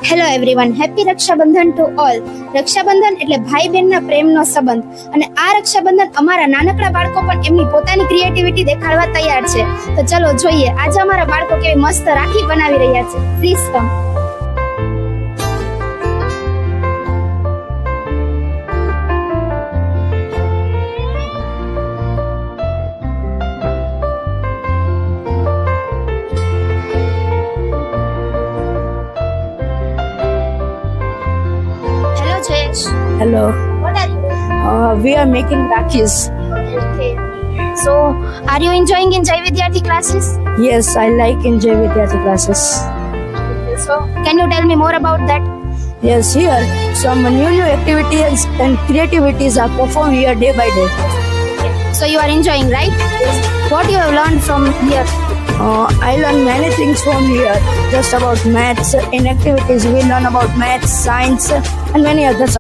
Hello everyone, happy Rakshabandhan to all. Rakshabandhan એટલે ભાઈ બહેનના પ્રેમનો સંબંધ, અને આ રક્ષાબંધન અમારા નાનકડા બાળકો પણ એમની પોતાની ક્રિએટિવિટી દેખાડવા તૈયાર છે. તો ચલો જોઈએ આજે અમારા બાળકો કેવી મસ્ત રાખી બનાવી રહ્યા છે. Please come. Hello Jayesh. Hello. What are you? We are making Rakis. Okay. So, are you enjoying in Jai Vidyarthi classes? Yes, I like enjoy Vidyarthi classes. So, can you tell me more about that? Yes, here some new activities and creativities are performed here day by day. So you are enjoying, right? What you have learned from here? I learn many things from here, just about maths. In activities, we learn about maths, science, and many others.